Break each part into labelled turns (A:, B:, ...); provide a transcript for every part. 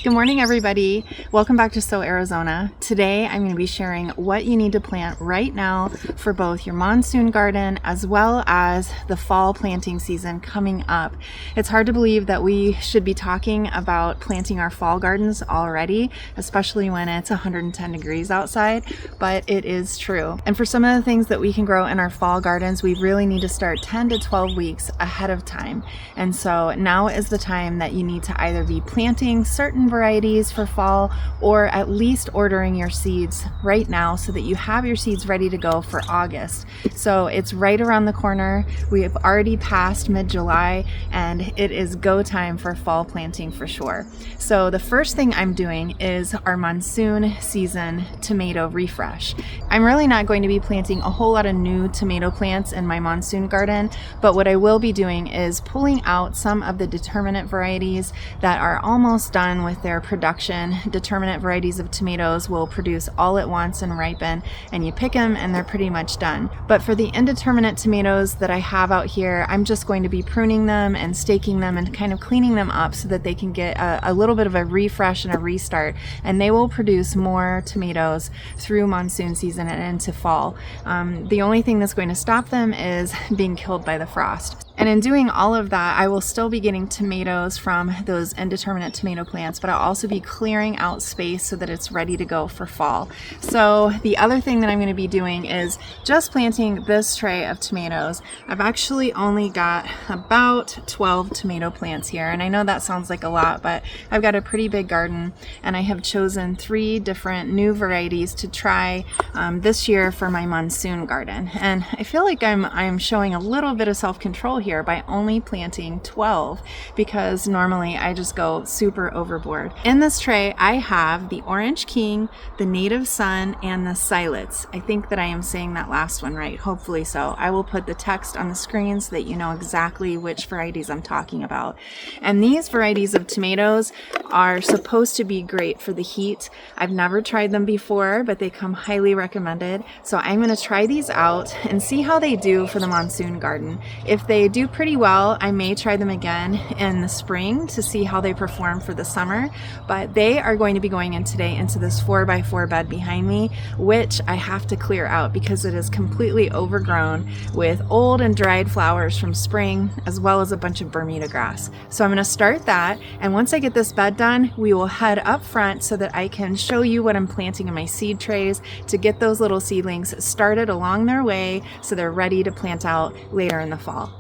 A: Good morning, everybody. Welcome back to So Arizona. Today, I'm going to be sharing what you need to plant right now for both your monsoon garden as well as the fall planting season coming up. It's hard to believe that we should be talking about planting our fall gardens already, especially when it's 110 degrees outside, but it is true. And for some of the things that we can grow in our fall gardens, we really need to start 10 to 12 weeks ahead of time. And so now is the time that you need to either be planting certain varieties for fall or at least ordering your seeds right now so that you have your seeds ready to go for August. So it's right around the corner. We have already passed mid-July and it is go time for fall planting for sure. So the first thing I'm doing is our monsoon season tomato refresh. I'm really not going to be planting a whole lot of new tomato plants in my monsoon garden, but what I will be doing is pulling out some of the determinate varieties that are almost done with their production. Determinate varieties of tomatoes will produce all at once and ripen, and you pick them and they're pretty much done. But for the indeterminate tomatoes that I have out here, I'm just going to be pruning them and staking them and kind of cleaning them up so that they can get a little bit of a refresh and a restart, and they will produce more tomatoes through monsoon season and into fall. The only thing that's going to stop them is being killed by the frost. And in doing all of that, I will still be getting tomatoes from those indeterminate tomato plants, but I'll also be clearing out space so that it's ready to go for fall. So the other thing that I'm going to be doing is just planting this tray of tomatoes. I've actually only got about 12 tomato plants here, and I know that sounds like a lot, but I've got a pretty big garden, and I have chosen 3 different new varieties to try this year for my monsoon garden. And I feel like I'm showing a little bit of self-control here by only planting 12 because normally I just go super overboard. In this tray I have the Orange King, the Native Sun, and the Siletz. I think that I am saying that last one right, hopefully so. I will put the text on the screen so that you know exactly which varieties I'm talking about. And these varieties of tomatoes are supposed to be great for the heat. I've never tried them before, but they come highly recommended. So I'm going to try these out and see how they do for the monsoon garden. If they do pretty well, I may try them again in the spring to see how they perform for the summer, but they are going to be going in today into this 4x4 bed behind me, which I have to clear out because it is completely overgrown with old and dried flowers from spring, as well as a bunch of Bermuda grass. So I'm going to start that, and once I get this bed done, we will head up front so that I can show you what I'm planting in my seed trays to get those little seedlings started along their way so they're ready to plant out later in the fall.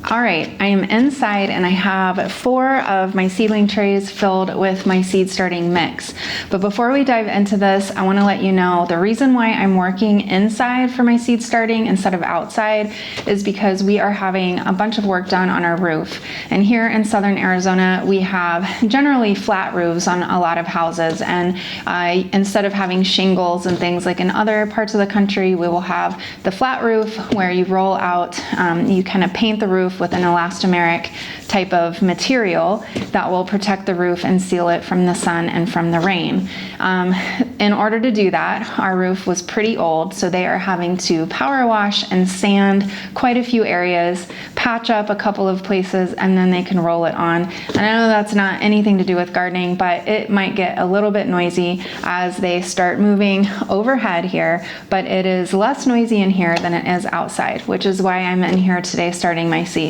A: All right, I am inside and I have 4 of my seedling trays filled with my seed starting mix. But before we dive into this, I want to let you know the reason why I'm working inside for my seed starting instead of outside is because we are having a bunch of work done on our roof. And here in southern Arizona, we have generally flat roofs on a lot of houses. And instead of having shingles and things like in other parts of the country, we will have the flat roof where you roll out, you kind of paint the roof with an elastomeric type of material that will protect the roof and seal it from the sun and from the rain. In order to do that, our roof was pretty old, so they are having to power wash and sand quite a few areas, patch up a couple of places, and then they can roll it on. And I know that's not anything to do with gardening, but it might get a little bit noisy as they start moving overhead here, but it is less noisy in here than it is outside, which is why I'm in here today starting my seeds.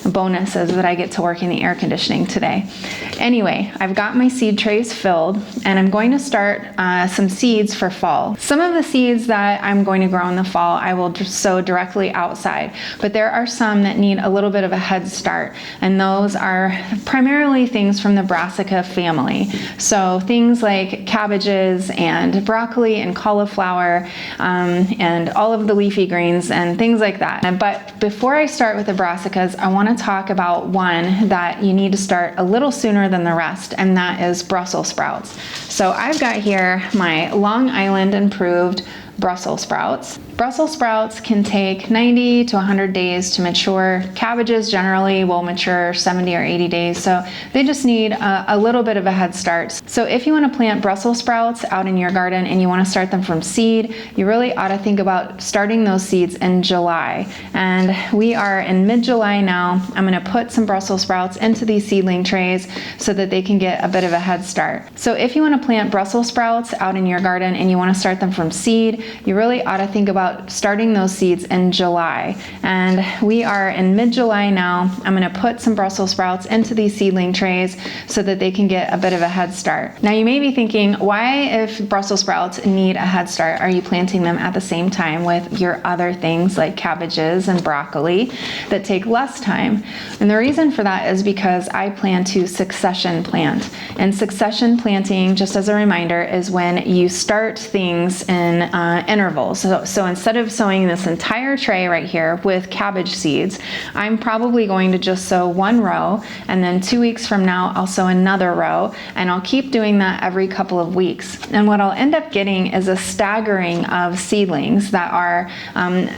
A: The bonus is that I get to work in the air conditioning today. Anyway, I've got my seed trays filled and I'm going to start some seeds for fall. Some of the seeds that I'm going to grow in the fall I will just sow directly outside, but there are some that need a little bit of a head start, and those are primarily things from the brassica family. So things like cabbages and broccoli and cauliflower and all of the leafy greens and things like that. But before I start with the brassicas, I want to talk about one that you need to start a little sooner than the rest, and that is Brussels sprouts. So I've got here my Long Island improved Brussels sprouts. Brussels sprouts can take 90 to 100 days to mature. Cabbages generally will mature 70 or 80 days, so they just need a little bit of a head start. So if you want to plant Brussels sprouts out in your garden and you want to start them from seed, you really ought to think about starting those seeds in July. And we are in mid-July now. I'm going to put some Brussels sprouts into these seedling trays so that they can get a bit of a head start. So if you want to plant Brussels sprouts out in your garden and you want to start them from seed, you really ought to think about starting those seeds in July. And we are in mid-July now. I'm going to put some Brussels sprouts into these seedling trays so that they can get a bit of a head start. Now you may be thinking, why, if Brussels sprouts need a head start, are you planting them at the same time with your other things like cabbages and broccoli that take less time? And the reason for that is because I plan to succession plant. And succession planting, just as a reminder, is when you start things in intervals. So instead of sowing this entire tray right here with cabbage seeds, I'm probably going to just sow one row, and then 2 weeks from now I'll sow another row, and I'll keep doing that every couple of weeks. And what I'll end up getting is a staggering of seedlings that are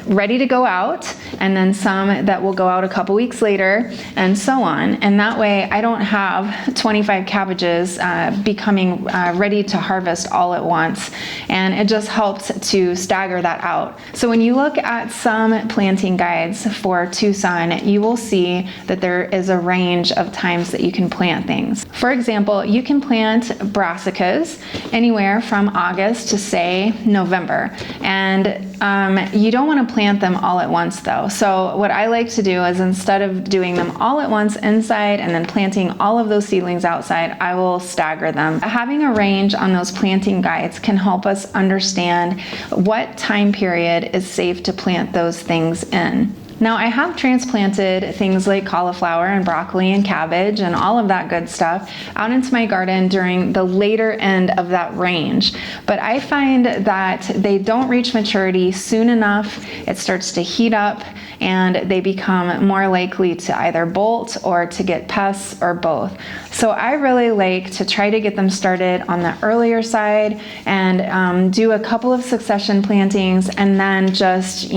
A: ready to go out, and then some that will go out a couple weeks later, and so on. And that way I don't have 25 cabbages becoming ready to harvest all at once. And it just helps to stagger that out. So when you look at some planting guides for Tucson, you will see that there is a range of times that you can plant things. For example, you can plant brassicas anywhere from August to, say, November. And you don't want to plant them all at once though. So what I like to do is, instead of doing them all at once inside and then planting all of those seedlings outside, I will stagger them. Having a range on those planting guides can help us understand what time period is safe to plant those things in. Now, I have transplanted things like cauliflower and broccoli and cabbage and all of that good stuff out into my garden during the later end of that range. But I find that they don't reach maturity soon enough. It starts to heat up and they become more likely to either bolt or to get pests or both. So I really like to try to get them started on the earlier side and do a couple of succession plantings, and then just,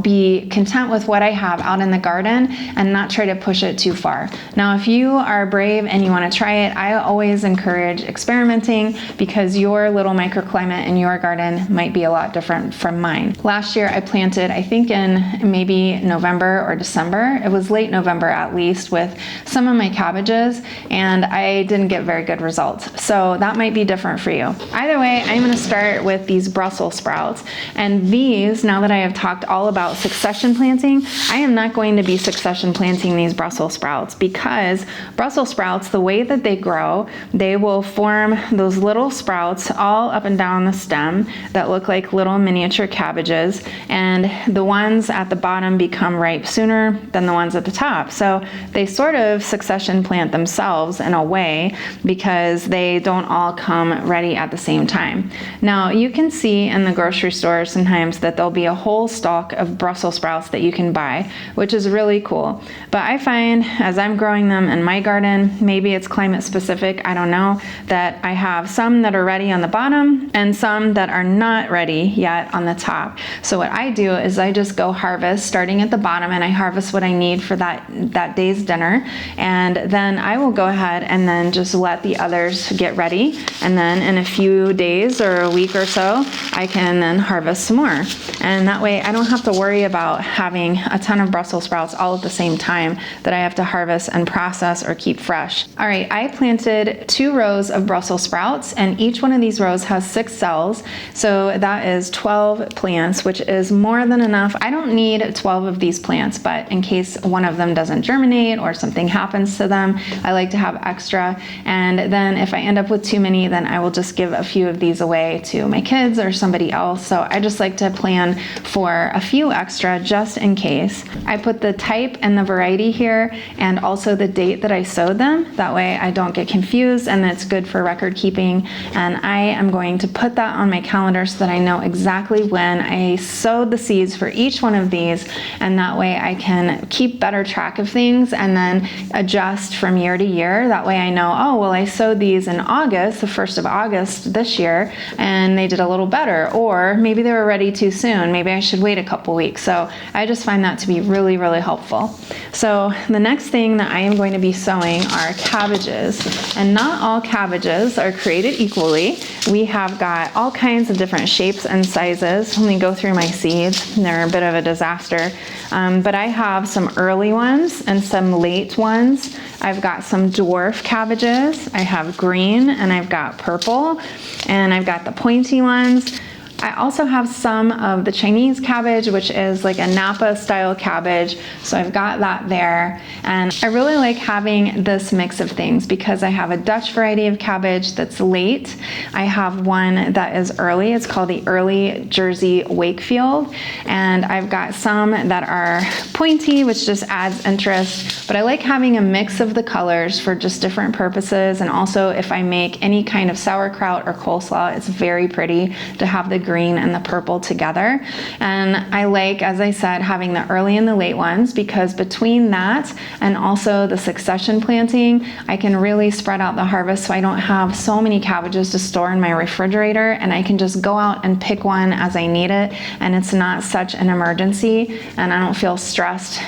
A: be content with what I have out in the garden and not try to push it too far. Now, if you are brave and you want to try it, I always encourage experimenting, because your little microclimate in your garden might be a lot different from mine. Last year I planted, I think in maybe November or December, it was late November at least, with some of my cabbages, and I didn't get very good results. So that might be different for you. Either way, I'm going to start with these Brussels sprouts. And these, now that I have talked all about succession planting, I am not going to be succession planting these Brussels sprouts, because Brussels sprouts, the way that they grow, they will form those little sprouts all up and down the stem that look like little miniature cabbages, and the ones at the bottom become ripe sooner than the ones at the top. So they sort of succession plant themselves in a way, because they don't all come ready at the same time. Now, you can see in the grocery store sometimes that there'll be a whole stalk of Brussels sprouts that you can buy, which is really cool. But I find, as I'm growing them in my garden, maybe it's climate specific, I don't know, that I have some that are ready on the bottom and some that are not ready yet on the top. So what I do is I just go harvest starting at the bottom, and I harvest what I need for that day's dinner, and then I will go ahead and then just let the others get ready, and then in a few days or a week or so I can then harvest some more. And that way I don't have to worry about having a ton of Brussels sprouts all at the same time that I have to harvest and process or keep fresh. All right, I planted 2 rows of Brussels sprouts, and each one of these rows has 6 cells, so that is 12 plants, which is more than enough. I don't need 12 of these plants, but in case one of them doesn't germinate or something happens to them, I like to have extra. And then if I end up with too many, then I will just give a few of these away to my kids or somebody else. So I just like to plan for a few extra just in case. I put the type and the variety here, and also the date that I sowed them. That way I don't get confused, and it's good for record keeping. And I am going to put that on my calendar so that I know exactly when I sowed the seeds for each one of these, and that way I can keep better track of things and then adjust from year to year. That way I know, oh, well, I sowed these in August, the 1st of August this year, and they did a little better, or maybe they were ready too soon. Maybe I should wait a couple weeks. So I just find that to be really, really helpful. So the next thing that I am going to be sowing are cabbages, and not all cabbages are created equally. We have got all kinds of different shapes and sizes. Let me go through my seeds. They're a bit of a disaster, but I have some early ones and some late ones. I've got some dwarf cabbages. I have green, and I've got purple, and I've got the pointy ones. I also have some of the Chinese cabbage, which is like a Napa style cabbage. So I've got that there. And I really like having this mix of things because I have a Dutch variety of cabbage that's late. I have one that is early. It's called the Early Jersey Wakefield. And I've got some that are pointy, which just adds interest. But I like having a mix of the colors for just different purposes. And also if I make any kind of sauerkraut or coleslaw, it's very pretty to have the green and the purple together. And I like, as I said, having the early and the late ones because between that and also the succession planting, I can really spread out the harvest so I don't have so many cabbages to store in my refrigerator, and I can just go out and pick one as I need it, and it's not such an emergency, and I don't feel stressed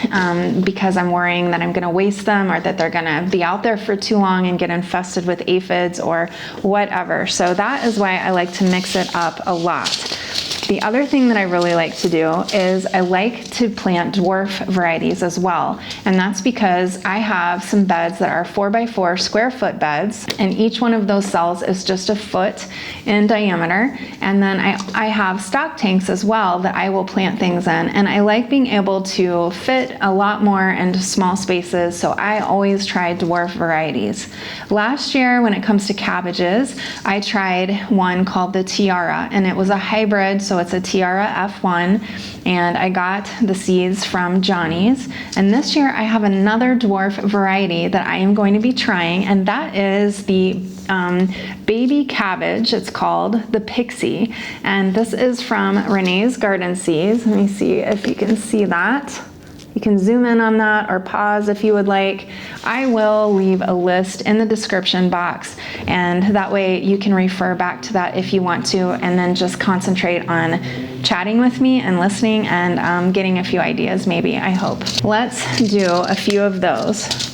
A: because I'm worrying that I'm going to waste them or that they're going to be out there for too long and get infested with aphids or whatever. So that is why I like to mix it up a lot. The other thing that I really like to do is I like to plant dwarf varieties as well. And that's because I have some beds that are 4x4 square foot beds, and each one of those cells is just a foot in diameter. And then I have stock tanks as well that I will plant things in. And I like being able to fit a lot more into small spaces, so I always try dwarf varieties. Last year, when it comes to cabbages, I tried one called the Tiara, and it was a hybrid, so it's a Tiara F1, and I got the seeds from Johnny's. And this year I have another dwarf variety that I am going to be trying, and that is the baby cabbage. It's called the Pixie, and this is from Renee's Garden Seeds. Let me see if you can see that. You can zoom in on that or pause if you would like. I will leave a list in the description box, and that way you can refer back to that if you want to, and then just concentrate on chatting with me and listening and getting a few ideas maybe, I hope. Let's do a few of those.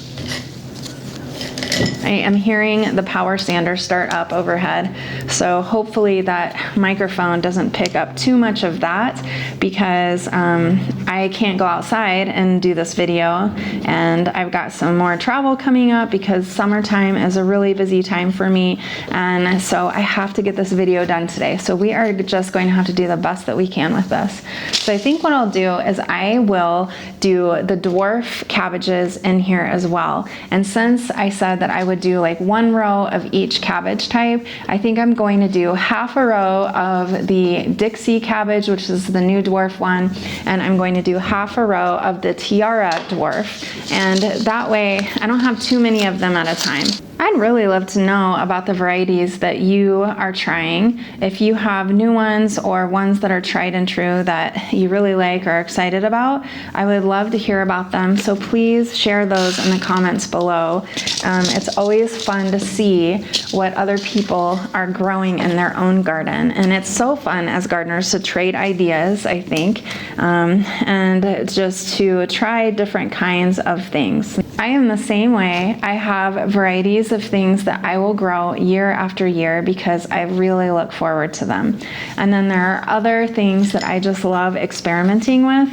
A: I am hearing the power sander start up overhead, so hopefully that microphone doesn't pick up too much of that because I can't go outside and do this video, and I've got some more travel coming up because summertime is a really busy time for me, and so I have to get this video done today. So we are just going to have to do the best that we can with this. So I think what I'll do is I will do the dwarf cabbages in here as well. And since I said that I would do like one row of each cabbage type, I think I'm going to do half a row of the Dixie cabbage, which is the new dwarf one, and I'm going to do half a row of the Tiara dwarf, and that way I don't have too many of them at a time. I'd really love to know about the varieties that you are trying. If you have new ones or ones that are tried and true that you really like or are excited about, I would love to hear about them. So please share those in the comments below. It's always fun to see what other people are growing in their own garden. And it's so fun as gardeners to trade ideas, I think, and just to try different kinds of things. I am the same way. I have varieties of things that I will grow year after year because I really look forward to them. And then there are other things that I just love experimenting with.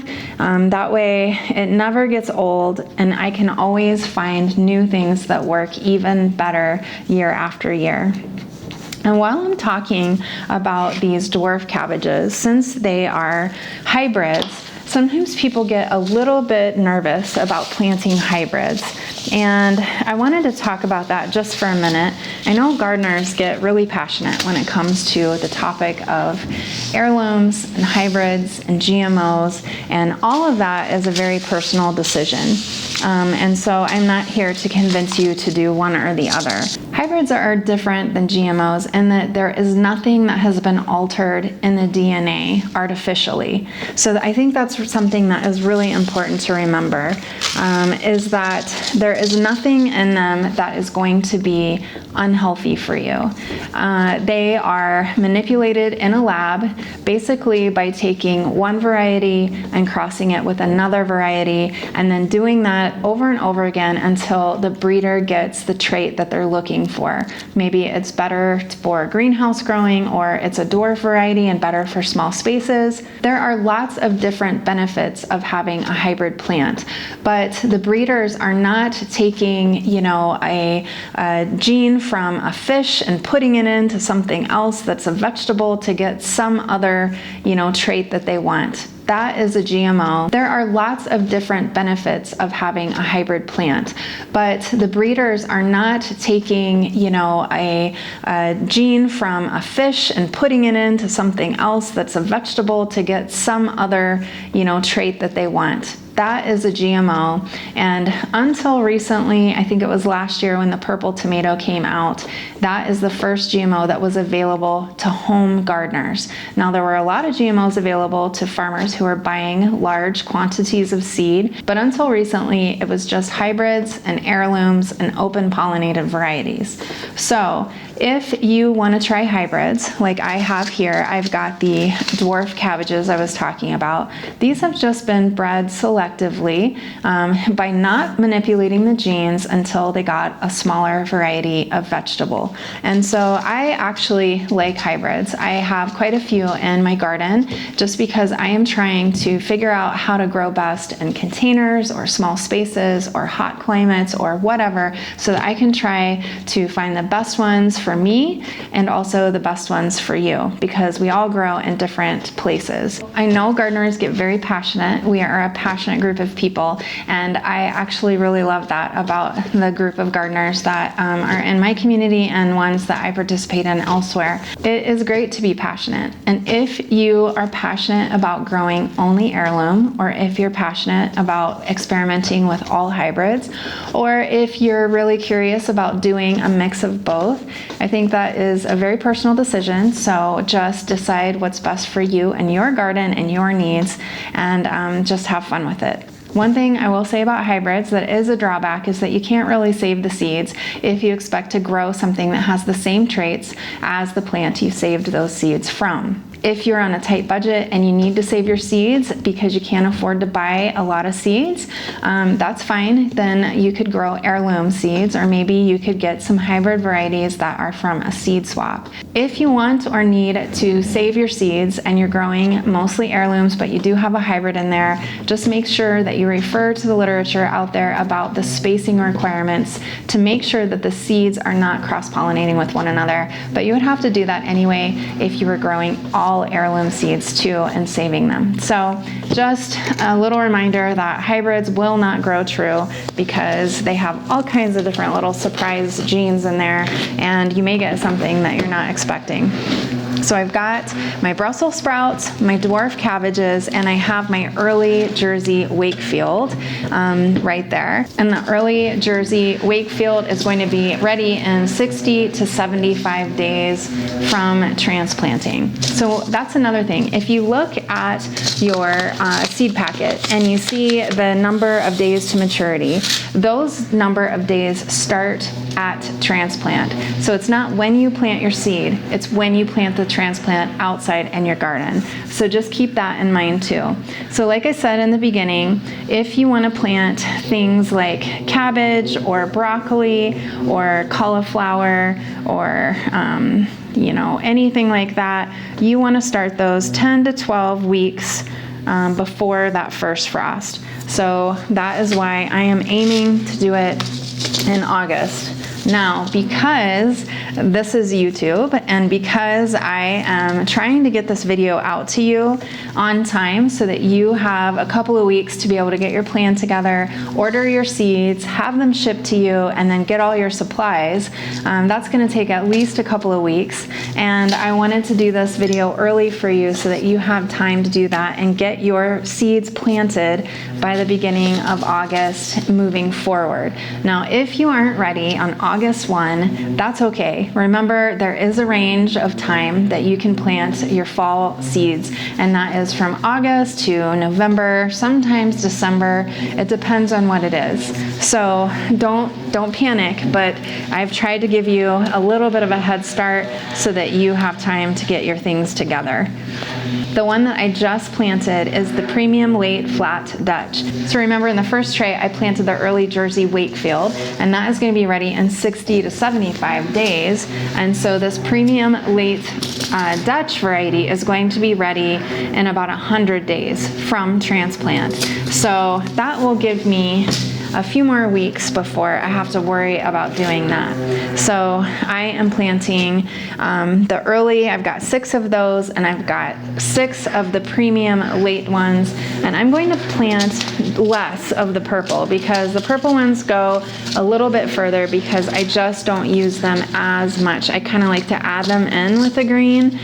A: That way it never gets old, and I can always find new things that work even better year after year. And while I'm talking about these dwarf cabbages, since they are hybrids, sometimes people get a little bit nervous about planting hybrids. And I wanted to talk about that just for a minute. I know gardeners get really passionate when it comes to the topic of heirlooms and hybrids and GMOs, and all of that is a very personal decision. And so I'm not here to convince you to do one or the other. Hybrids are different than GMOs in that there is nothing that has been altered in the DNA artificially. So I think that's something that is really important to remember, is that there is nothing in them that is going to be unhealthy for you. They are manipulated in a lab basically by taking one variety and crossing it with another variety and then doing that over and over again until the breeder gets the trait that they're looking for. Maybe it's better for greenhouse growing, or it's a dwarf variety and better for small spaces. There are lots of different benefits of having a hybrid plant, but the breeders are not taking, you know, a gene from a fish and putting it into something else that's a vegetable to get some other, you know, trait that they want. That is a GMO. There are lots of different benefits of having a hybrid plant, but the breeders are not taking, you know, a gene from a fish and putting it into something else that's a vegetable to get some other, you know, trait that they want. That is a GMO. And until recently, I think it was last year when the purple tomato came out, that is the first GMO that was available to home gardeners. Now, there were a lot of GMOs available to farmers who were buying large quantities of seed, but until recently, it was just hybrids and heirlooms and open pollinated varieties. So if you want to try hybrids, like I have here, I've got the dwarf cabbages I was talking about. These have just been bred selectively by not manipulating the genes until they got a smaller variety of vegetable. And so I actually like hybrids. I have quite a few in my garden just because I am trying to figure out how to grow best in containers or small spaces or hot climates or whatever, so that I can try to find the best ones for me and also the best ones for you, because we all grow in different places. I know gardeners get very passionate. We are a passionate group of people, and I actually really love that about the group of gardeners that are in my community and ones that I participate in elsewhere. It is great to be passionate, and if you are passionate about growing only heirloom, or if you're passionate about experimenting with all hybrids, or if you're really curious about doing a mix of both, I think that is a very personal decision. So just decide what's best for you and your garden and your needs, and just have fun with it. One thing I will say about hybrids that is a drawback is that you can't really save the seeds if you expect to grow something that has the same traits as the plant you saved those seeds from. If you're on a tight budget and you need to save your seeds because you can't afford to buy a lot of seeds, that's fine. Then you could grow heirloom seeds, or maybe you could get some hybrid varieties that are from a seed swap. If you want or need to save your seeds and you're growing mostly heirlooms, but you do have a hybrid in there, just make sure that you refer to the literature out there about the spacing requirements to make sure that the seeds are not cross-pollinating with one another. But you would have to do that anyway if you were growing all heirloom seeds too and saving them. So just a little reminder that hybrids will not grow true because they have all kinds of different little surprise genes in there, and you may get something that you're not expecting. So I've got my Brussels sprouts, my dwarf cabbages, and I have my early Jersey Wakefield right there. And the early Jersey Wakefield is going to be ready in 60 to 75 days from transplanting. So that's another thing. If you look at your seed packet and you see the number of days to maturity, those number of days start at transplant. So it's not when you plant your seed, it's when you plant the transplant outside in your garden. So just keep that in mind too. So like I said in the beginning, if you want to plant things like cabbage or broccoli or cauliflower or you know, anything like that, you want to start those 10 to 12 weeks before that first frost. So that is why I am aiming to do it in August. Now, because this is YouTube and because I am trying to get this video out to you on time so that you have a couple of weeks to be able to get your plan together, order your seeds, have them shipped to you, and then get all your supplies, that's going to take at least a couple of weeks. And I wanted to do this video early for you so that you have time to do that and get your seeds planted by the beginning of August moving forward. Now, if you aren't ready on August August 1, that's okay. Remember, there is a range of time that you can plant your fall seeds, and that is from August to November, sometimes December. It depends on what it is. So don't panic, but I've tried to give you a little bit of a head start so that you have time to get your things together. The one that I just planted is the Premium Late Flat Dutch. So remember, in the first tray, I planted the Early Jersey Wakefield, and that is going to be ready in 60 to 75 days. And so this Premium Late Dutch variety is going to be ready in about 100 days from transplant. So that will give me a few more weeks before I have to worry about doing that. So I am planting the early, I've got 6 of those, and I've got 6 of the premium late ones, and I'm going to plant less of the purple because the purple ones go a little bit further because I just don't use them as much. I kind of like to add them in with the green,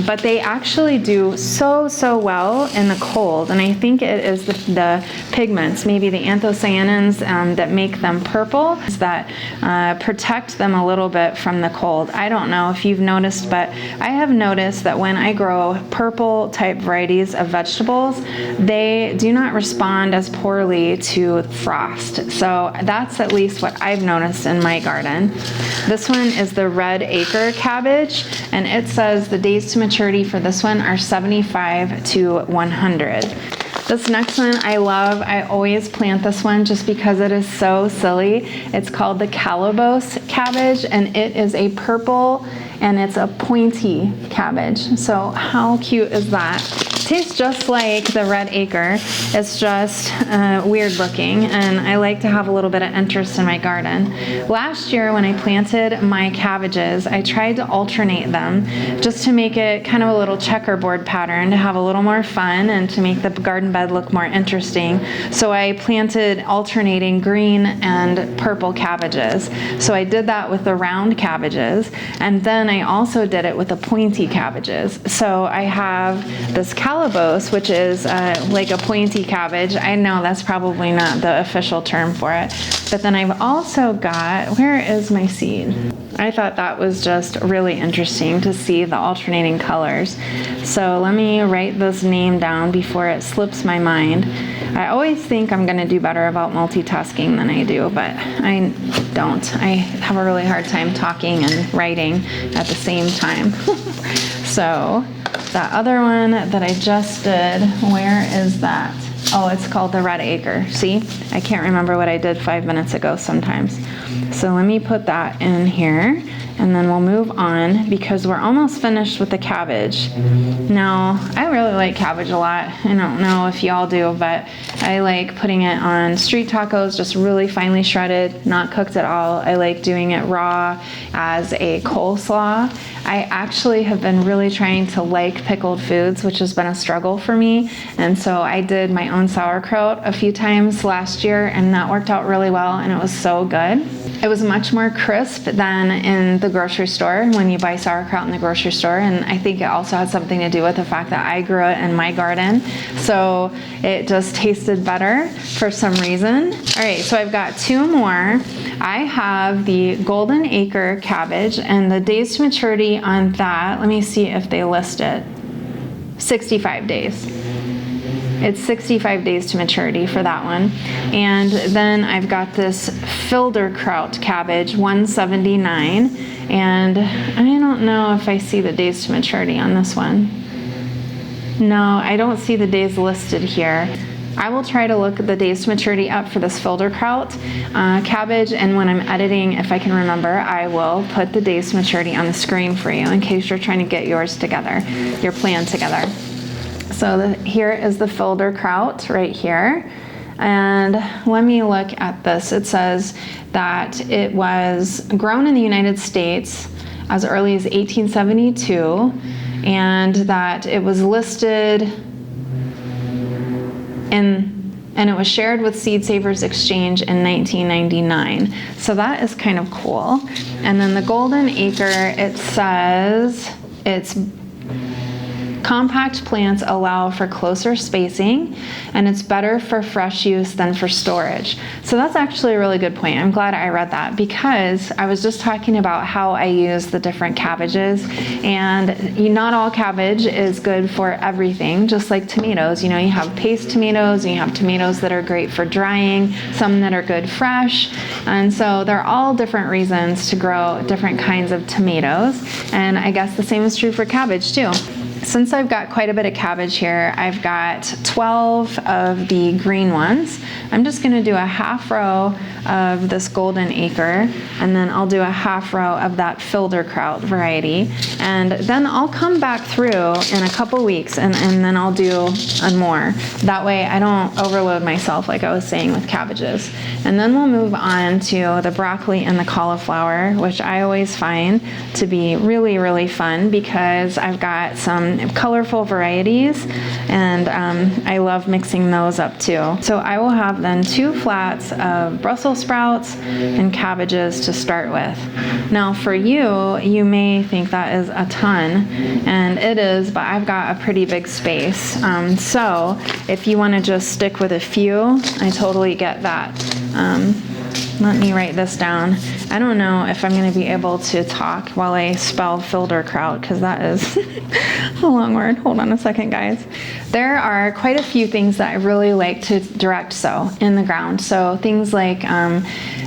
A: but they actually do so well in the cold, and I think it is the pigments, maybe the anthocyanins that make them purple, that protect them a little bit from the cold. I don't know if you've noticed, but I have noticed that when I grow purple type varieties of vegetables, they do not respond as poorly to frost. So that's at least what I've noticed in my garden. This one is the red Acre cabbage, and it says the days to maturity for this one are 75 to 100. This next one I love. I always plant this one just because it is so silly. It's called the Kalibos cabbage, and it is a purple and it's a pointy cabbage. So how cute is that? It tastes just like the red Acre. It's just weird looking, and I like to have a little bit of interest in my garden. Last year when I planted my cabbages, I tried to alternate them just to make it kind of a little checkerboard pattern, to have a little more fun and to make the garden bed look more interesting. So I planted alternating green and purple cabbages. So I did that with the round cabbages, and then I also did it with the pointy cabbages. So I have this Kalibos, which is like a pointy cabbage. I know that's probably not the official term for it. But then I've also got, where is my seed? I thought that was just really interesting to see the alternating colors. So let me write this name down before it slips my mind. I always think I'm gonna do better about multitasking than I do, but I don't. I have a really hard time talking and writing at the same time. So that other one that I just did, where is that? Oh, it's called the red Acre. See, I can't remember what I did 5 minutes ago sometimes. So let me put that in here, and then we'll move on because we're almost finished with the cabbage. Now, I really like cabbage a lot. I don't know if y'all do, but I like putting it on street tacos, just really finely shredded, not cooked at all. I like doing it raw as a coleslaw. I actually have been really trying to like pickled foods, which has been a struggle for me. And so I did my own sauerkraut a few times last year, and that worked out really well, and it was so good. It was much more crisp than in the grocery store when you buy sauerkraut in the grocery store, and I think it also had something to do with the fact that I grew it in my garden, so it just tasted better for some reason. All right, so I've got 2 more. I have the Golden Acre cabbage, and the days to maturity on that, let me see if they list it, 65 days. It's 65 days to maturity for that one. And then I've got this Filderkraut cabbage, 179. And I don't know if I see the days to maturity on this one. No, I don't see the days listed here. I will try to look at the days to maturity up for this Filderkraut cabbage, and when I'm editing, if I can remember, I will put the days to maturity on the screen for you in case you're trying to get yours together, your plan together. So here is the Filderkraut right here. And let me look at this. It says that it was grown in the United States as early as 1872, and that it was listed and it was shared with Seed Savers Exchange in 1999. So that is kind of cool. And then the Golden Acre, it says it's
B: Compact plants allow for closer spacing, and it's better for fresh use than for storage. So that's actually a really good point. I'm glad I read that, because I was just talking about how I use the different cabbages, and not all cabbage is good for everything, just like tomatoes. You know, you have paste tomatoes, and you have tomatoes that are great for drying, some that are good fresh, and so they're all different reasons to grow different kinds of tomatoes, and I guess the same is true for cabbage too. Since I've got quite a bit of cabbage here, I've got 12 of the green ones. I'm just going to do a half row of this golden acre, and then I'll do a half row of that Filderkraut variety, and then I'll come back through in a couple weeks and then I'll do more. That way I don't overload myself like I was saying with cabbages. And then we'll move on to the broccoli and the cauliflower, which I always find to be really, really fun, because I've got some colorful varieties, and I love mixing those up too. So I will have then 2 flats of Brussels sprouts and cabbages to start with. Now for you, you may think that is a ton, and it is, but I've got a pretty big space. So if you want to just stick with a few, I totally get that. Let me write this down. I don't know if I'm going to be able to talk while I spell Filderkraut, because that is a long word. Hold on a second, guys. There are quite a few things that I really like to direct sow in the ground. So things like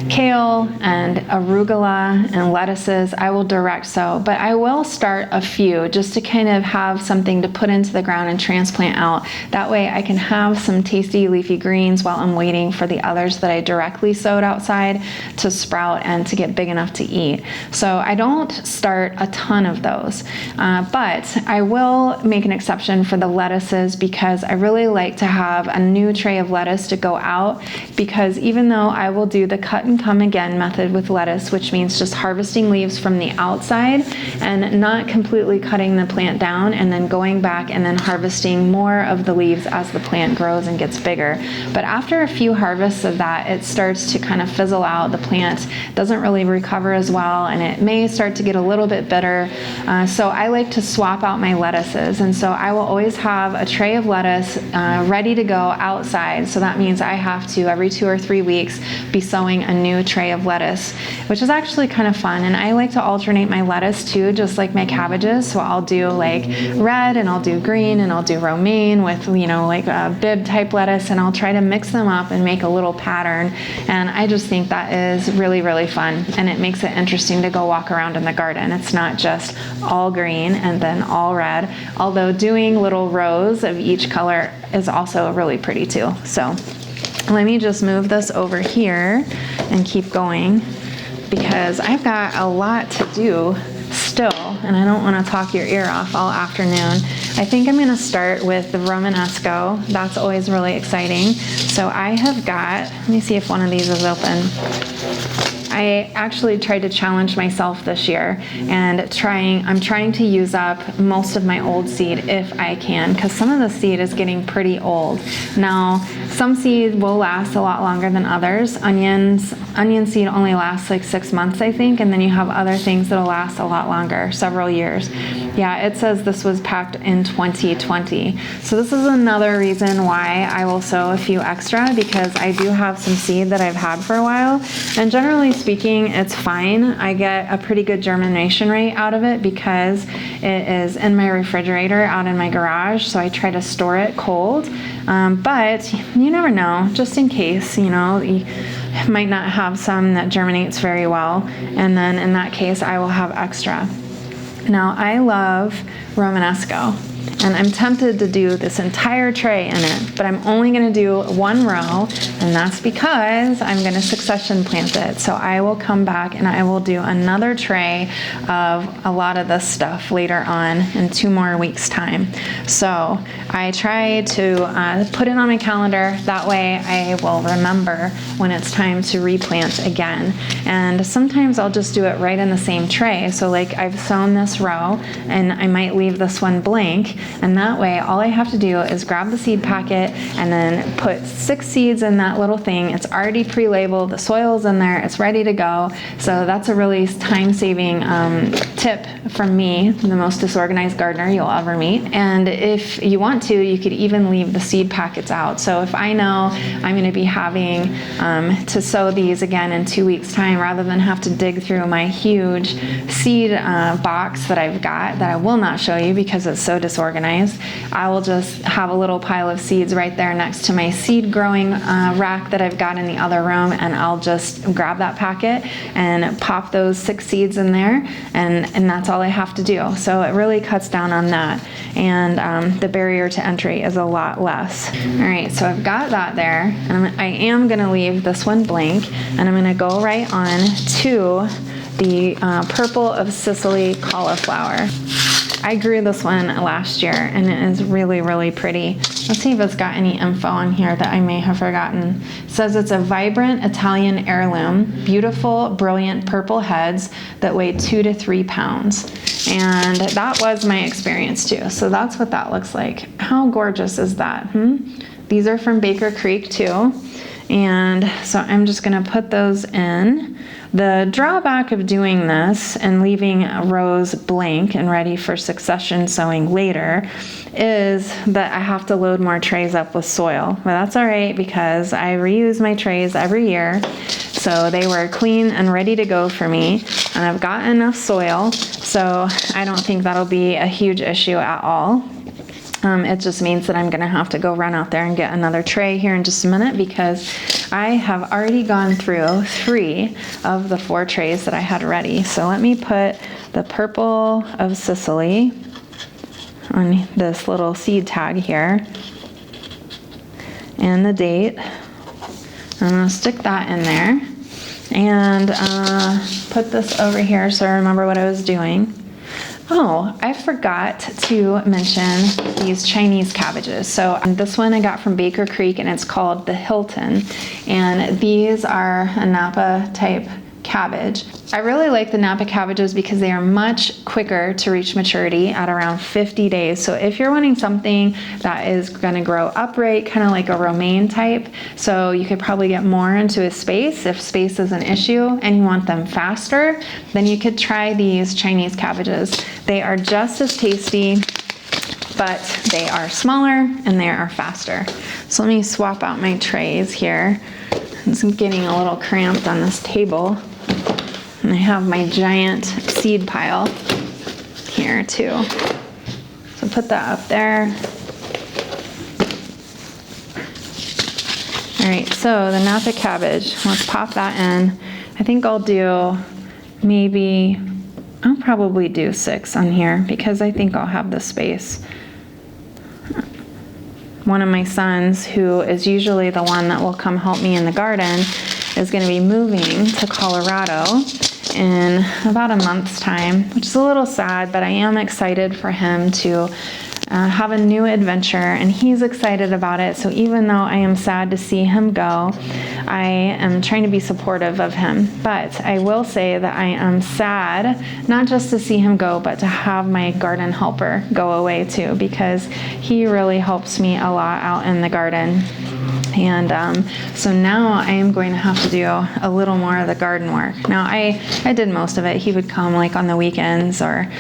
B: kale and arugula and lettuces, I will direct sow, but I will start a few just to kind of have something to put into the ground and transplant out. That way I can have some tasty leafy greens while I'm waiting for the others that I directly sowed outside to sprout and to get big enough to eat. So I don't start a ton of those, but I will make an exception for the lettuces, because I really like to have a new tray of lettuce to go out, because even though I will do the cut and come again method with lettuce, which means just harvesting leaves from the outside and not completely cutting the plant down and then going back and then harvesting more of the leaves as the plant grows and gets bigger. But after a few harvests of that, it starts to kind of fizzle out. The plant doesn't really recover as well, and it may start to get a little bit bitter. So I like to swap out my lettuces, and so I will always have a tray of lettuce ready to go outside. So that means I have to, every 2 or 3 weeks, be sowing a new tray of lettuce, which is actually kind of fun. And I like to alternate my lettuce too, just like my cabbages. So I'll do like red, and I'll do green, and I'll do romaine with, you know, like a bib type lettuce, and I'll try to mix them up and make a little pattern. And I just think that is really, really fun, and it makes it interesting to go walk around in the garden. It's not just all green and then all red, although doing little rows of each color is also really pretty too. So let me just move this over here and keep going, because I've got a lot to do still, and I don't want to talk your ear off all afternoon. I think I'm going to start with the Romanesco. That's always really exciting. So I have got, let me see if one of these is open. I actually tried to challenge myself this year, and I'm trying to use up most of my old seed if I can, because some of the seed is getting pretty old. Now, some seed will last a lot longer than others. Onion seed only lasts like 6 months, I think, and then you have other things that'll last a lot longer, several years. Yeah, it says this was packed in 2020. So this is another reason why I will sow a few extra, because I do have some seed that I've had for a while, and generally speaking, it's fine. I get a pretty good germination rate out of it because it is in my refrigerator out in my garage, so I try to store it cold. But you never know, just in case, you know, you might not have some that germinates very well, and then in that case I will have extra. Now I love Romanesco, and I'm tempted to do this entire tray in it, but I'm only going to do 1 row, and that's because I'm going to succession plant it. So I will come back and I will do another tray of a lot of this stuff later on in 2 more weeks time. So I try to put it on my calendar, that way I will remember when it's time to replant again. And sometimes I'll just do it right in the same tray. So like I've sown this row and I might leave this one blank, and that way all I have to do is grab the seed packet and then put 6 seeds in that little thing. It's already pre-labeled, the soil's in there, it's ready to go. So that's a really time-saving tip from me, the most disorganized gardener you'll ever meet. And if you want to, you could even leave the seed packets out. So if I know I'm going to be having to sow these again in 2 weeks time, rather than have to dig through my huge seed box that I've got that I will not show you because it's so disorganized, I will just have a little pile of seeds right there next to my seed growing rack that I've got in the other room, and I'll just grab that packet and pop those 6 seeds in there, and that's all I have to do. So it really cuts down on that, and the barrier to entry is a lot less. All right, so I've got that there, and I am gonna leave this one blank, and I'm gonna go right on to the Purple of Sicily cauliflower. I grew this one last year, and it is really, really pretty. Let's see if it's got any info on here that I may have forgotten. It says it's a vibrant Italian heirloom, beautiful, brilliant purple heads that weigh 2 to 3 pounds. And that was my experience too. So that's what that looks like. How gorgeous is that? These are from Baker Creek too. And so I'm just gonna put those in. The drawback of doing this and leaving rows blank and ready for succession sowing later is that I have to load more trays up with soil. But that's all right because I reuse my trays every year. So they were clean and ready to go for me. And I've got enough soil, so I don't think that'll be a huge issue at all. It just means that I'm gonna have to go run out there and get another tray here in just a minute because I have already gone through 3 of the 4 trays that I had ready. So let me put the Purple of Sicily on this little seed tag here and the date. I'm gonna stick that in there and put this over here so I remember what I was doing. Oh, I forgot to mention these Chinese cabbages. So this one I got from Baker Creek, and it's called the Hilton. And these are a Napa type cabbage. I really like the Napa cabbages because they are much quicker to reach maturity at around 50 days. So if you're wanting something that is going to grow upright, kind of like a romaine type, so you could probably get more into a space if space is an issue and you want them faster, then you could try these Chinese cabbages. They are just as tasty, but they are smaller and they are faster. So let me swap out my trays here. I'm getting a little cramped on this table. And I have my giant seed pile here too. So put that up there. All right, so the Napa cabbage, let's pop that in. I think I'll probably do 6 on here because I think I'll have the space. One of my sons, who is usually the one that will come help me in the garden, is going to be moving to Colorado in about a month's time, which is a little sad, but I am excited for him to have a new adventure, and he's excited about it. So even though I am sad to see him go, I am trying to be supportive of him. But I will say that I am sad, not just to see him go, but to have my garden helper go away too, because he really helps me a lot out in the garden. And so now I am going to have to do a little more of the garden work. Now I did most of it. He would come like on the weekends or,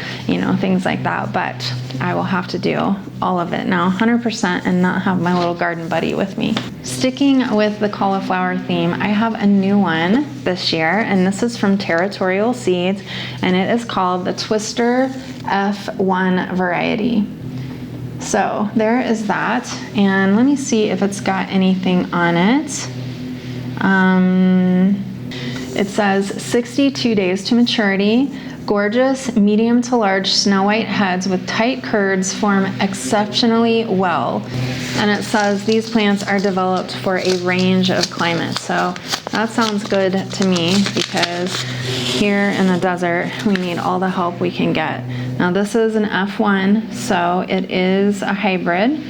B: things like that, but I will have to do all of it now 100% and not have my little garden buddy with me. Sticking with the cauliflower theme, I have a new one this year, and this is from Territorial Seeds, and it is called the Twister F1 variety. So there is that, and let me see if it's got anything on it. It says 62 days to maturity. Gorgeous, medium to large snow white heads with tight curds form exceptionally well. And it says these plants are developed for a range of climates. So that sounds good to me because here in the desert, we need all the help we can get. Now this is an F1, so it is a hybrid.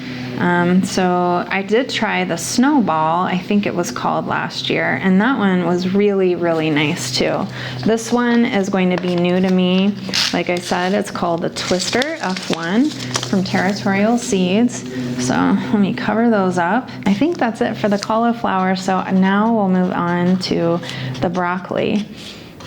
B: So I did try the Snowball, I think it was called last year, and that one was really, really nice too. This one is going to be new to me. Like I said, it's called the Twister F1 from Territorial Seeds. So let me cover those up. I think that's it for the cauliflower. So now we'll move on to the broccoli.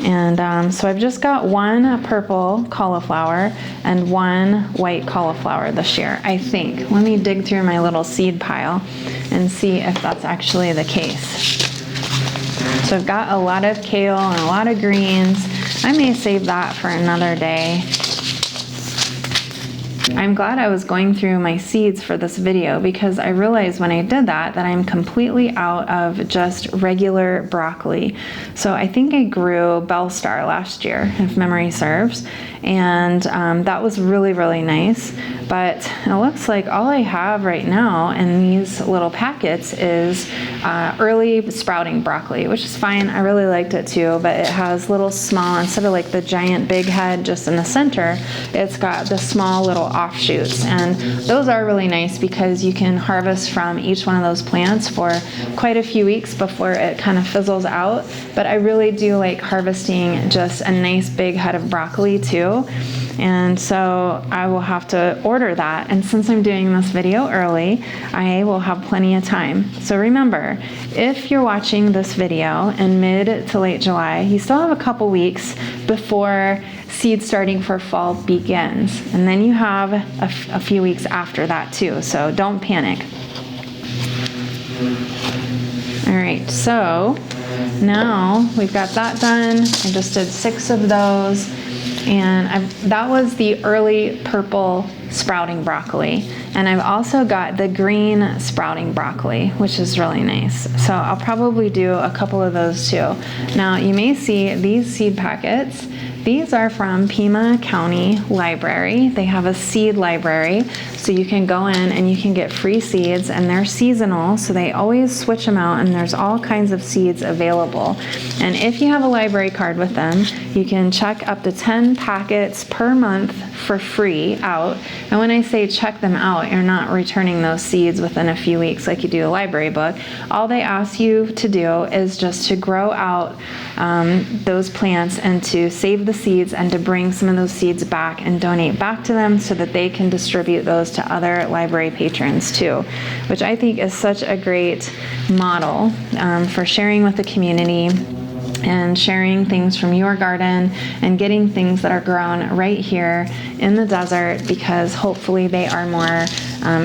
B: And so I've just got one purple cauliflower and one white cauliflower this year, I think. Let me dig through my little seed pile and see if that's actually the case. So I've got a lot of kale and a lot of greens. I may save that for another day. I'm glad I was going through my seeds for this video because I realized when I did that I'm completely out of just regular broccoli. So I think I grew Bellstar last year, if memory serves, and that was really, really nice. But it looks like all I have right now in these little packets is early sprouting broccoli, which is fine. I really liked it too, but it has little small, instead of like the giant big head just in the center, it's got the small little offshoots. And those are really nice because you can harvest from each one of those plants for quite a few weeks before it kind of fizzles out. But I really do like harvesting just a nice big head of broccoli too. And so I will have to order that. And since I'm doing this video early, I will have plenty of time. So remember, if you're watching this video in mid to late July, you still have a couple weeks before seed starting for fall begins. And then you have a few weeks after that too. So don't panic. All right, so now we've got that done. I just did 6 of those. And that was the early purple sprouting broccoli. And I've also got the green sprouting broccoli, which is really nice. So I'll probably do a couple of those too. Now you may see these seed packets. These are from Pima County Library. They have a seed library, so you can go in and you can get free seeds, and they're seasonal, so they always switch them out, and there's all kinds of seeds available. And if you have a library card with them, you can check up to 10 packets per month for free out. And when I say check them out, you're not returning those seeds within a few weeks like you do a library book. All they ask you to do is just to grow out those plants and to save the seeds and to bring some of those seeds back and donate back to them so that they can distribute those to other library patrons too, which I think is such a great model for sharing with the community and sharing things from your garden and getting things that are grown right here in the desert, because hopefully they are more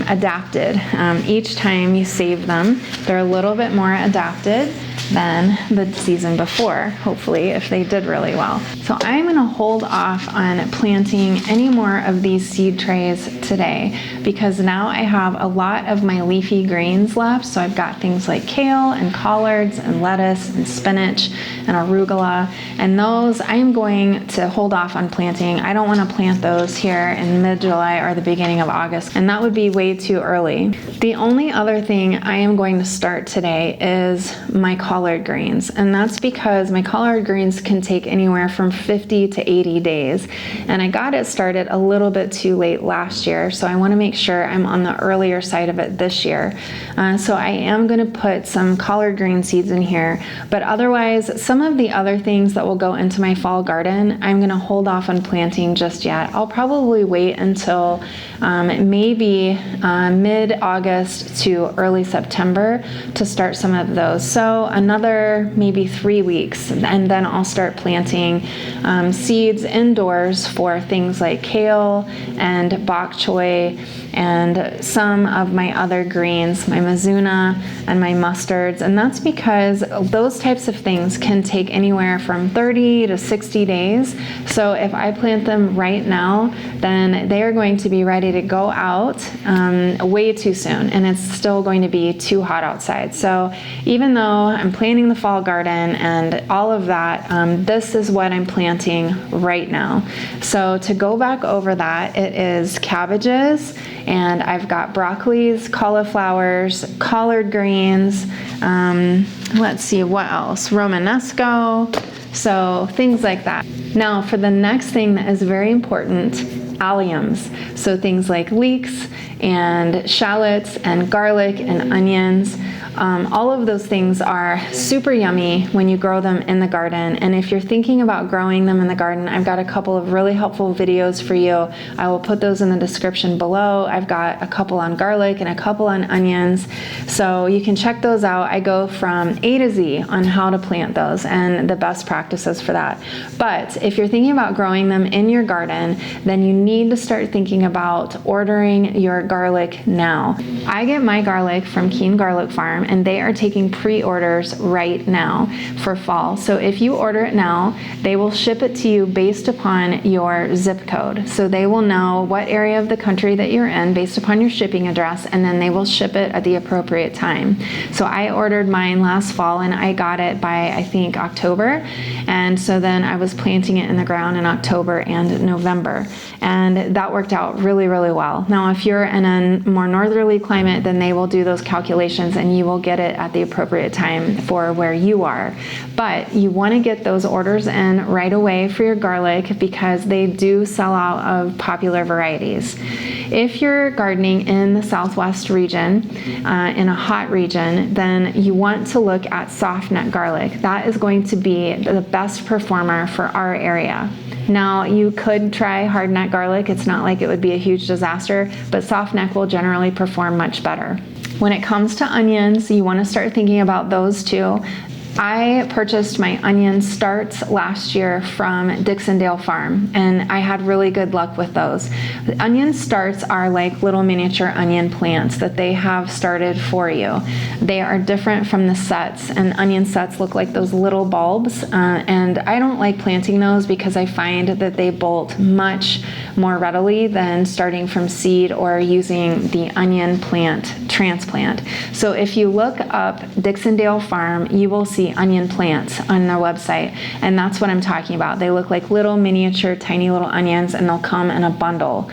B: adapted. Each time you save them, they're a little bit more adapted than the season before, hopefully, if they did really well. So I'm gonna hold off on planting any more of these seed trays today because now I have a lot of my leafy greens left. So I've got things like kale and collards and lettuce and spinach and arugula, and those I'm going to hold off on planting. I don't wanna plant those here in mid-July or the beginning of August, and that would be way too early. The only other thing I am going to start today is my collard greens, and that's because my collard greens can take anywhere from 50 to 80 days, and I got it started a little bit too late last year, so I want to make sure I'm on the earlier side of it this year. So I am going to put some collard green seeds in here, but otherwise some of the other things that will go into my fall garden I'm going to hold off on planting just yet. I'll probably wait until maybe mid-August to early September to start some of those. So another maybe 3 weeks, and then I'll start planting seeds indoors for things like kale and bok choy and some of my other greens, my mizuna and my mustards. And that's because those types of things can take anywhere from 30 to 60 days. So if I plant them right now, then they are going to be ready to go out way too soon, and it's still going to be too hot outside. So even though I'm planting the fall garden and all of that, this is what I'm planting right now. So to go back over that, it is cabbages, and I've got broccolis, cauliflowers, collard greens, let's see what else, Romanesco, so things like that. Now for the next thing that is very important, Alliums. So things like leeks and shallots and garlic and onions. All of those things are super yummy when you grow them in the garden. And if you're thinking about growing them in the garden, I've got a couple of really helpful videos for you. I will put those in the description below. I've got a couple on garlic and a couple on onions. So you can check those out. I go from A to Z on how to plant those and the best practices for that. But if you're thinking about growing them in your garden, then you need to start thinking about ordering your garlic now. I get my garlic from Keen Garlic Farm, and they are taking pre-orders right now for fall. So if you order it now, they will ship it to you based upon your zip code. So they will know what area of the country that you're in based upon your shipping address, and then they will ship it at the appropriate time. So I ordered mine last fall and I got it by, I think, October. And so then I was planting it in the ground in October and November. And that worked out really, really well. Now, if you're in a more northerly climate, then they will do those calculations and you will get it at the appropriate time for where you are. But you want to get those orders in right away for your garlic because they do sell out of popular varieties. If you're gardening in the southwest region, in a hot region, then you want to look at soft neck garlic. That is going to be the best performer for our area. Now, you could try hard neck garlic. It's not like it would be a huge disaster, but soft neck will generally perform much better. When it comes to onions, you want to start thinking about those too. I purchased my onion starts last year from Dixondale Farm, and I had really good luck with those. The onion starts are like little miniature onion plants that they have started for you. They are different from the sets, and onion sets look like those little bulbs, and I don't like planting those because I find that they bolt much more readily than starting from seed or using the onion plant transplant. So if you look up Dixondale Farm, you will see onion plants on their website, and that's what I'm talking about. They look like little miniature tiny little onions, and they'll come in a bundle.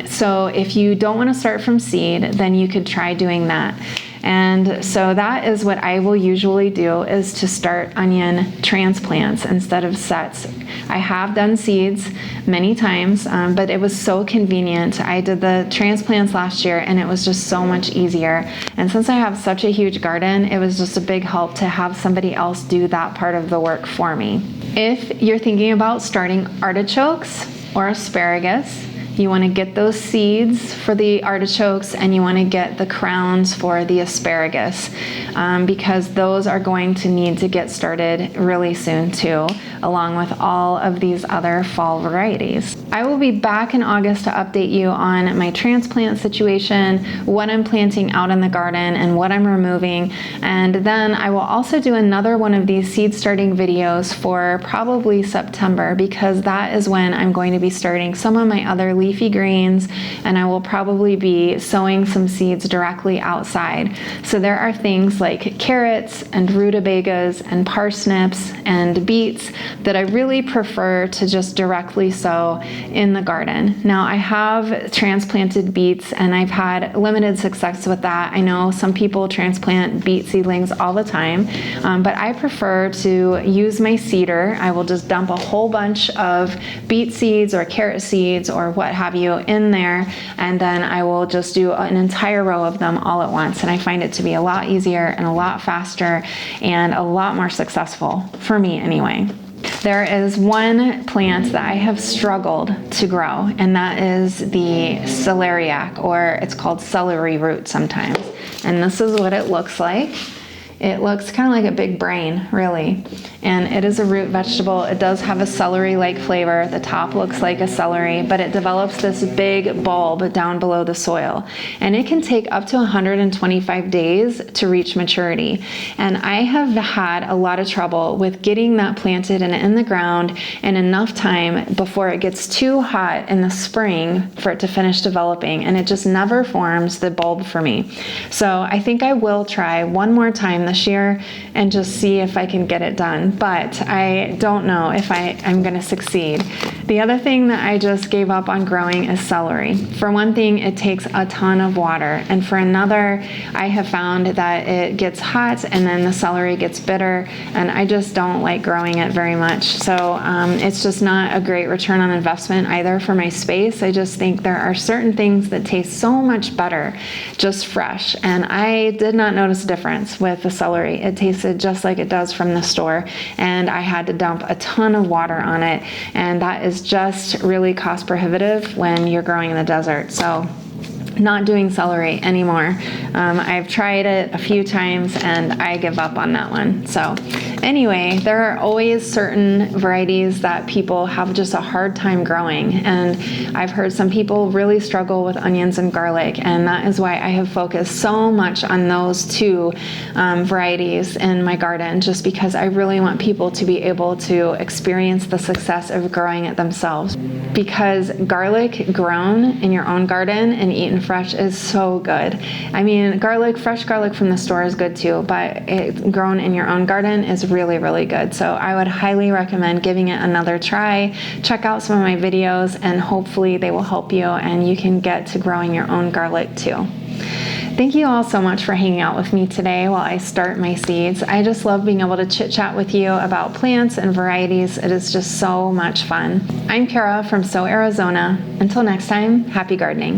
B: So if you don't want to start from seed, then you could try doing that. And so that is what I will usually do, is to start onion transplants instead of sets. I have done seeds many times, but it was so convenient. I did the transplants last year and it was just so much easier. And since I have such a huge garden, it was just a big help to have somebody else do that part of the work for me. If you're thinking about starting artichokes or asparagus, you want to get those seeds for the artichokes and you want to get the crowns for the asparagus, because those are going to need to get started really soon too, along with all of these other fall varieties. I will be back in August to update you on my transplant situation, what I'm planting out in the garden and what I'm removing, and then I will also do another one of these seed starting videos for probably September, because that is when I'm going to be starting some of my other leafy greens, and I will probably be sowing some seeds directly outside. So there are things like carrots and rutabagas and parsnips and beets that I really prefer to just directly sow in the garden. Now, I have transplanted beets and I've had limited success with that. I know some people transplant beet seedlings all the time, but I prefer to use my seeder. I will just dump a whole bunch of beet seeds or carrot seeds or what have you in there, and then I will just do an entire row of them all at once, and I find it to be a lot easier and a lot faster and a lot more successful for me anyway. There is one plant that I have struggled to grow, and that is the celeriac, or it's called celery root sometimes. And this is what it looks like. It looks kind of like a big brain, really. And it is a root vegetable. It does have a celery-like flavor. The top looks like a celery, but it develops this big bulb down below the soil. And it can take up to 125 days to reach maturity. And I have had a lot of trouble with getting that planted and in the ground in enough time before it gets too hot in the spring for it to finish developing. And it just never forms the bulb for me. So I think I will try one more time this year and just see if I can get it done. But I don't know if I'm going to succeed. The other thing that I just gave up on growing is celery. For one thing, it takes a ton of water. And for another, I have found that it gets hot and then the celery gets bitter. And I just don't like growing it very much. So it's just not a great return on investment either for my space. I just think there are certain things that taste so much better just fresh. And I did not notice a difference with the celery. It tasted just like it does from the store. And I had to dump a ton of water on it. And that is just really cost prohibitive when you're growing in the desert. So not doing celery anymore. I've tried it a few times and I give up on that one. So anyway, there are always certain varieties that people have just a hard time growing. And I've heard some people really struggle with onions and garlic. And that is why I have focused so much on those two varieties in my garden, just because I really want people to be able to experience the success of growing it themselves. Because garlic grown in your own garden and eaten fresh is so good. I mean, fresh garlic from the store is good too, but it grown in your own garden is really, really good. So I would highly recommend giving it another try. Check out some of my videos and hopefully they will help you and you can get to growing your own garlic too. Thank you all so much for hanging out with me today while I start my seeds. I just love being able to chit chat with you about plants and varieties. It is just so much fun. I'm Kara from Arizona. Until next time, happy gardening.